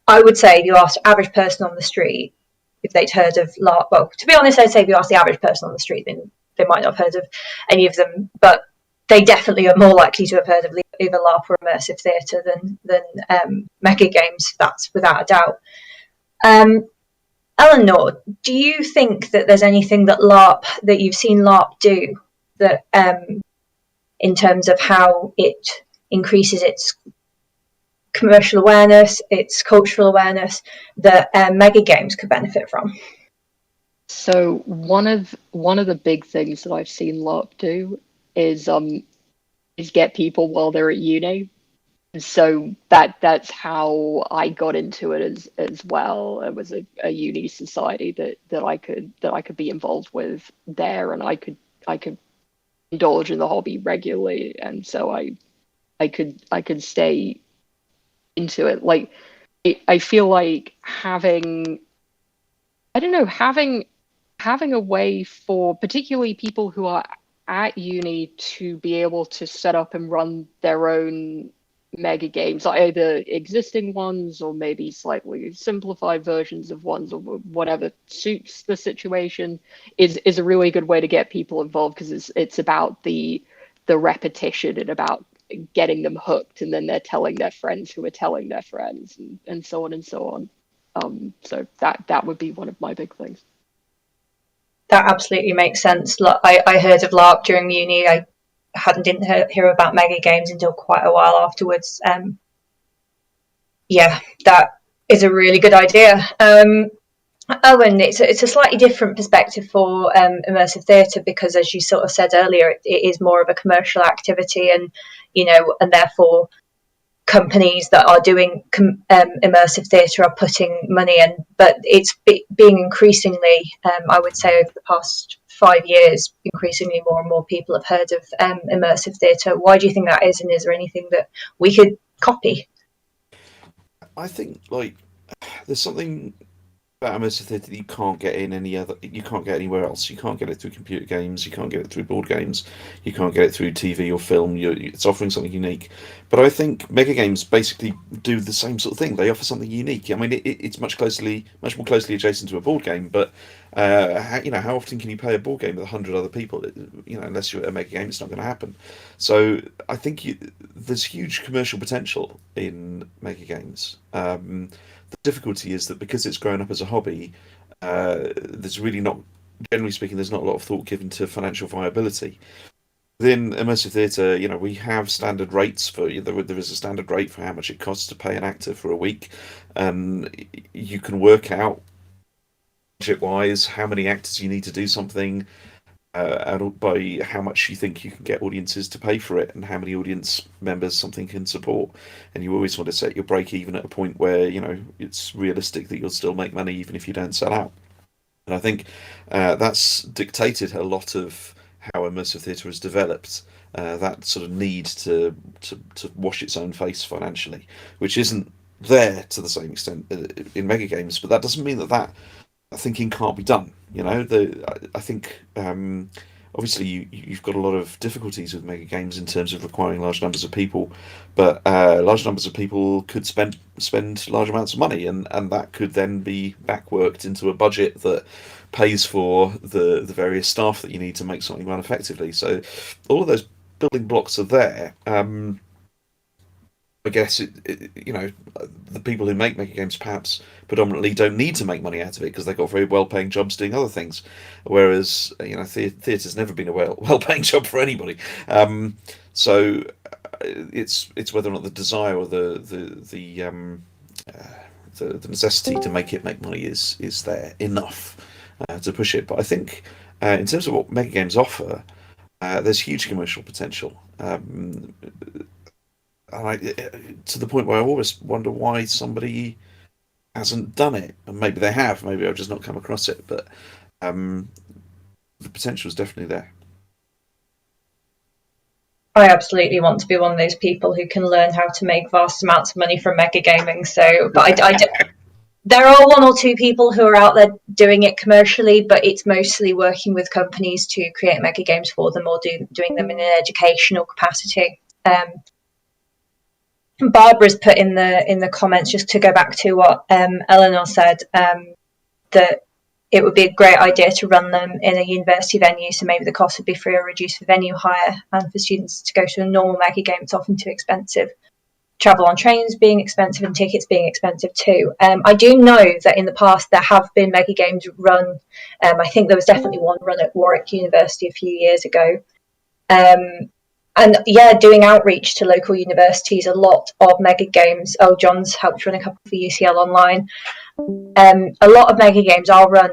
I would say if you asked the average person on the street if they'd heard of LARP, well, to be honest, I'd say if you asked the average person on the street, then they might not have heard of any of them, but they definitely are more likely to have heard of either LARP or Immersive Theater than Megagames. That's without a doubt. Elynor, do you think that there's anything that you've seen LARP do that, in terms of how it increases its commercial awareness, its cultural awareness, that Megagames could benefit from? So one of the big things that I've seen LARP do is get people while they're at uni. So that's how I got into it as well. It was a uni society that I could be involved with there, and I could indulge in the hobby regularly, and so I could stay into it. Like I feel like having a way for particularly people who are at uni to be able to set up and run their own mega games, either existing ones or maybe slightly simplified versions of ones, or whatever suits the situation, is a really good way to get people involved, because it's about the repetition and about getting them hooked, and then they're telling their friends who are telling their friends, and so on and so on. So that would be one of my big things. That absolutely makes sense. I heard of LARP during uni. I didn't hear about Megagames until quite a while afterwards. Yeah, that is a really good idea. Owen, it's a slightly different perspective for Immersive Theatre, because, as you sort of said earlier, it is more of a commercial activity, and therefore companies that are doing immersive theatre are putting money in, but it's being increasingly, I would say over the past 5 years, increasingly more and more people have heard of immersive theatre. Why do you think that is, and is there anything that we could copy? I think there's something about immersive theatre that you can't get anywhere else. You can't get it through computer games, you can't get it through board games, you can't get it through TV or film. It's offering something unique. But I think Megagames basically do the same sort of thing. They offer something unique. I mean, it's much more closely adjacent to a board game, but how often can you play a board game with 100 other people? Unless you're at a Megagame, it's not going to happen. So I think there's huge commercial potential in Megagames. The difficulty is that because it's grown up as a hobby, there's really not, generally speaking, there's not a lot of thought given to financial viability. within immersive theatre, we have standard rates for there is a standard rate for how much it costs to pay an actor for a week, and you can work out budget wise how many actors you need to do something, and by how much you think you can get audiences to pay for it, and how many audience members something can support. And you always want to set your break even at a point where it's realistic that you'll still make money even if you don't sell out. And I think that's dictated a lot of how immersive theatre has developed. That sort of need to wash its own face financially, which isn't there to the same extent in megagames, but that doesn't mean that thinking can't be done. I think obviously you've got a lot of difficulties with megagames in terms of requiring large numbers of people, but large numbers of people could spend large amounts of money, and that could then be backworked into a budget that pays for the various staff that you need to make something run effectively. So all of those building blocks are there. I guess the people who make megagames perhaps predominantly don't need to make money out of it because they've got very well-paying jobs doing other things, whereas theatre's never been a well-paying job for anybody. So it's whether or not the desire or the necessity to make money is there enough to push it. But I think in terms of what megagames offer, there's huge commercial potential. To the point where I always wonder why somebody hasn't done it. And maybe they have, maybe I've just not come across it, but the potential is definitely there. I absolutely want to be one of those people who can learn how to make vast amounts of money from megagaming. So, but there are one or two people who are out there doing it commercially, but it's mostly working with companies to create megagames for them or doing them in an educational capacity. Barbara's put in the comments, just to go back to what Elynor said, that it would be a great idea to run them in a university venue, so maybe the cost would be free or reduced for venue hire, and for students to go to a normal megagame, it's often too expensive. Travel on trains being expensive and tickets being expensive too. I do know that in the past there have been megagames run. I think there was definitely one run at Warwick University a few years ago. And yeah, doing outreach to local universities, a lot of megagames. Oh, John's helped run a couple for UCL Online. A lot of megagames are run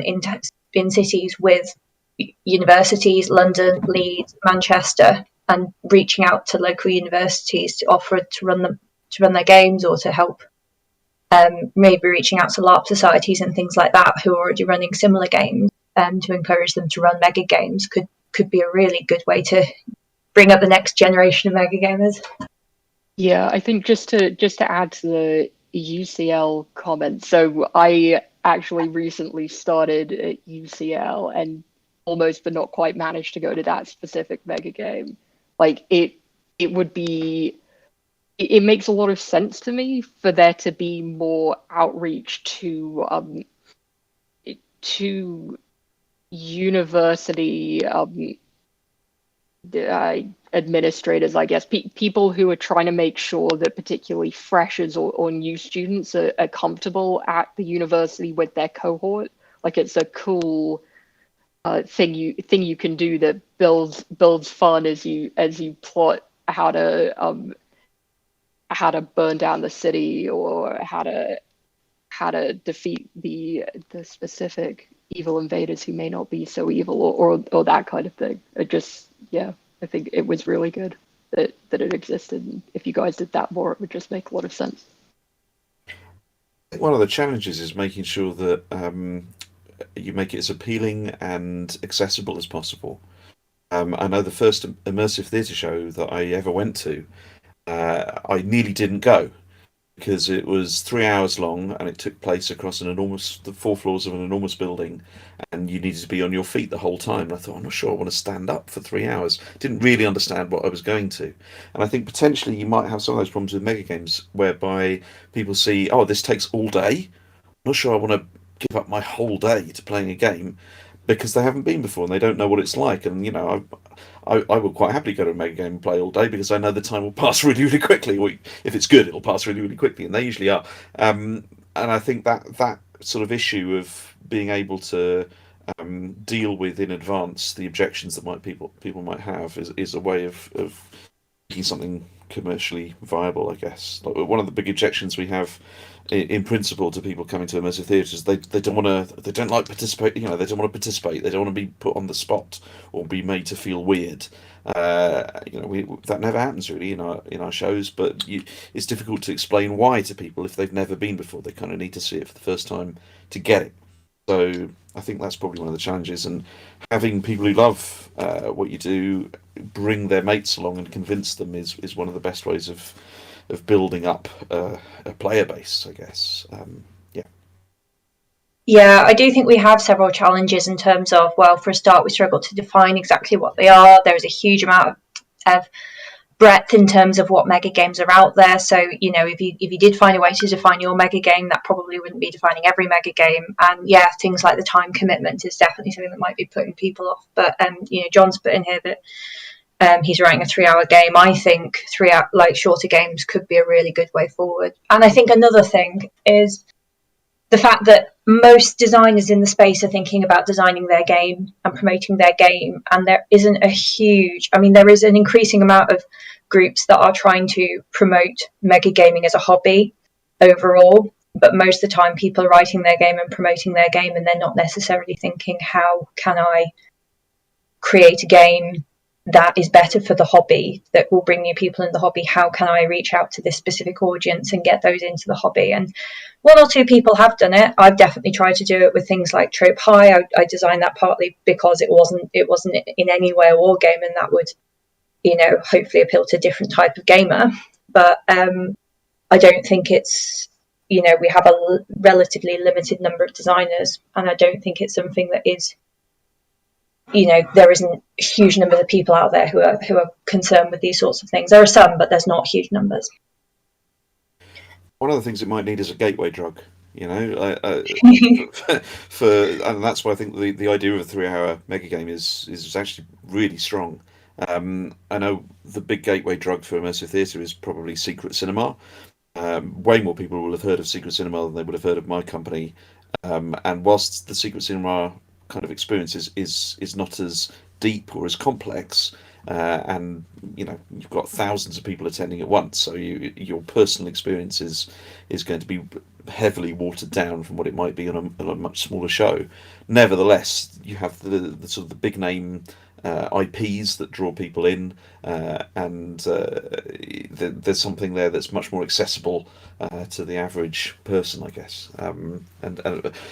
in cities with universities, London, Leeds, Manchester, and reaching out to local universities to offer to run their games, or to help maybe reaching out to LARP societies and things like that who are already running similar games, to encourage them to run megagames could be a really good way to bring up the next generation of megagamers. Yeah, I think just to add to the UCL comment, so I actually recently started at UCL and almost but not quite managed to go to that specific megagame. Like it makes a lot of sense to me for there to be more outreach to university administrators, I guess, people who are trying to make sure that particularly freshers or new students are comfortable at the university with their cohort. Like, it's a cool thing you can do that builds fun as you plot how to burn down the city, or how to defeat the specific evil invaders who may not be so evil, or that kind of thing. It just, yeah, I think it was really good that it existed. And if you guys did that more, it would just make a lot of sense. One of the challenges is making sure that you make it as appealing and accessible as possible. I know the first immersive theatre show that I ever went to, I nearly didn't go because it was 3 hours long and it took place across the 4 floors of an enormous building, and you needed to be on your feet the whole time. And I thought, I'm not sure I want to stand up for 3 hours. Didn't really understand what I was going to. And I think potentially you might have some of those problems with megagames, whereby people see, oh, this takes all day. I'm not sure I want to give up my whole day to playing a game, because they haven't been before and they don't know what it's like. And I would quite happily go to a megagame and play all day, because I know the time will pass really, really quickly. Or if it's good, it'll pass really, really quickly, and they usually are. And I think that sort of issue of being able to deal with in advance the objections that people might have is a way of making something commercially viable, I guess. Like, one of the big objections we have in principle to people coming to immersive theatre is they don't want to, they don't like participate, you know, they don't want to participate, they don't want to be put on the spot or be made to feel weird. You know, that never happens really in our shows, but it's difficult to explain why to people if they've never been before. They kind of need to see it for the first time to get it. So I think that's probably one of the challenges, and having people who love what you do bring their mates along and convince them is one of the best ways of building up a player base, I guess. Yeah. Yeah, I do think we have several challenges in terms of, well, for a start, we struggle to define exactly what they are. There is a huge amount of breadth in terms of what mega games are out there. So, you know, if you did find a way to define your mega game, that probably wouldn't be defining every mega game. And yeah, things like the time commitment is definitely something that might be putting people off. But you know, John's put in here that he's writing a 3-hour game. I think shorter games could be a really good way forward. And I think another thing is the fact that most designers in the space are thinking about designing their game and promoting their game, and there isn't there is an increasing amount of groups that are trying to promote megagaming as a hobby overall, but most of the time people are writing their game and promoting their game, and they're not necessarily thinking, how can I create a game that is better for the hobby, that will bring new people in the hobby? How can I reach out to this specific audience and get those into the hobby? And one or two people have done it. I've definitely tried to do it with things like Trope High. I designed that partly because it wasn't in any way a war game, and that would, you know, hopefully appeal to a different type of gamer. But I don't think it's, you know, we have a relatively limited number of designers, and I don't think it's something that is, you know, there isn't huge numbers of people out there who are concerned with these sorts of things. There are some, but there's not huge numbers. One of the things it might need is a gateway drug, you know, and that's why I think the idea of a 3-hour mega game is actually really strong. I know the big gateway drug for immersive theatre is probably secret cinema. Way more people will have heard of secret cinema than they would have heard of my company. And whilst the secret cinema kind of experience is not as deep or as complex, and you know, you've got thousands of people attending at once, so your personal experience is going to be heavily watered down from what it might be on a much smaller show. Nevertheless, you have the sort of the big name IPs that draw people in, and there's something there that's much more accessible to the average person, I guess. And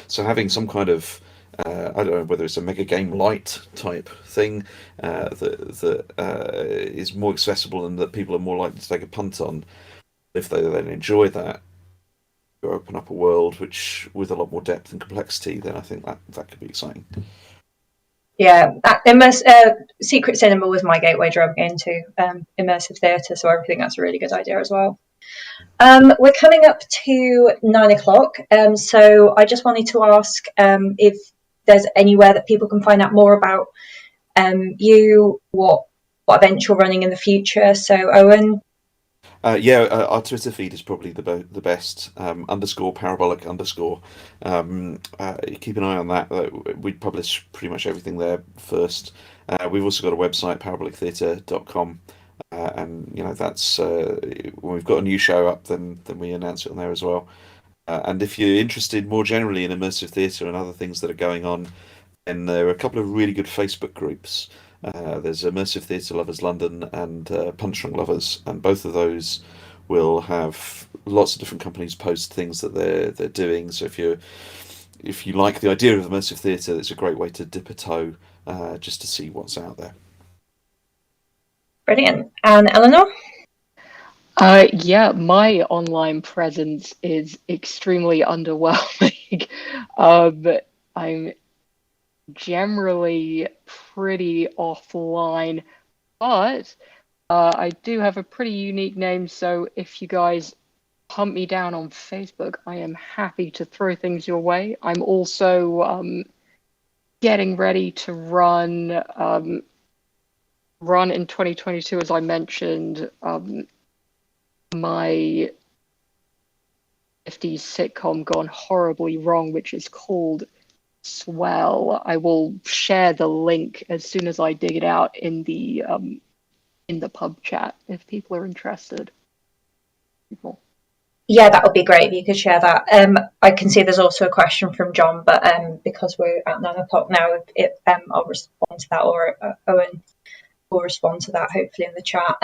so having some kind of I don't know whether it's a mega game light type thing that is more accessible and that people are more likely to take a punt on. If they then enjoy that, you open up a world which with a lot more depth and complexity, then I think that could be exciting. Yeah, secret cinema was my gateway drug into immersive theatre, so I think that's a really good idea as well. We're coming up to 9 o'clock, so I just wanted to ask if there's anywhere that people can find out more about you, what events you're running in the future. So, Owen? Our Twitter feed is probably the best, _parabolic_. Keep an eye on that. We publish pretty much everything there first. We've also got a website, parabolictheatre.com. And you know, that's when we've got a new show up, then we announce it on there as well. And if you're interested more generally in immersive theatre and other things that are going on, then there are a couple of really good Facebook groups. There's Immersive Theatre Lovers London and Punchdrunk Lovers, and both of those will have lots of different companies post things that they're doing. So if you like the idea of immersive theatre, it's a great way to dip a toe just to see what's out there. Brilliant. And Elynor? Yeah, my online presence is extremely underwhelming. I'm generally pretty offline, but I do have a pretty unique name, so if you guys hunt me down on Facebook, I am happy to throw things your way. I'm also getting ready to run in 2022, as I mentioned, my 50s sitcom gone horribly wrong, which is called swell. I will share the link as soon as I dig it out in the pub chat if people are interested. Yeah, that would be great if you could share that. I can see there's also a question from John, but because we're at 9 o'clock now, I'll respond to that, or Owen will respond to that hopefully in the chat.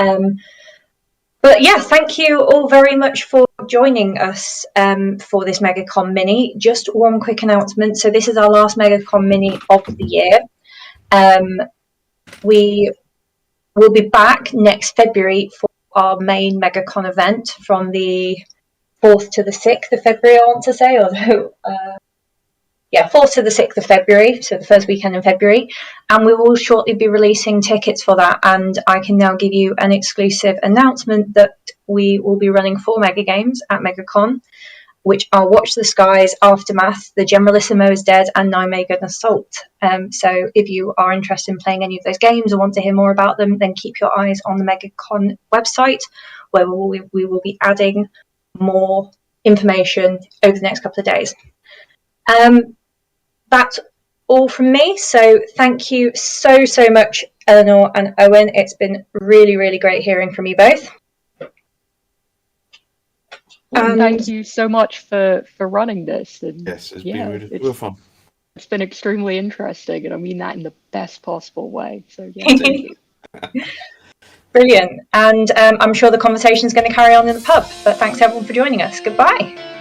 But yeah, thank you all very much for joining us for this MegaCon Mini. Just one quick announcement. So this is our last MegaCon Mini of the year. We will be back next February for our main MegaCon event from the 4th to the 6th of February, I want to say, although 4th to the 6th of February, so the first weekend in February, and we will shortly be releasing tickets for that. And I can now give you an exclusive announcement that we will be running 4 Megagames at MegaCon, which are Watch the Skies, Aftermath, The Generalissimo is Dead, and Nijmegen Assault. So if you are interested in playing any of those games or want to hear more about them, then keep your eyes on the MegaCon website, where we will be adding more information over the next couple of days. That's all from me. So thank you so much, Elynor and Owen. It's been really, really great hearing from you both. Thank you so much for running this. And yes, it's been really real fun. It's been extremely interesting, and I mean that in the best possible way. So yeah, thank you. Brilliant. And I'm sure the conversation is going to carry on in the pub. But thanks everyone for joining us. Goodbye.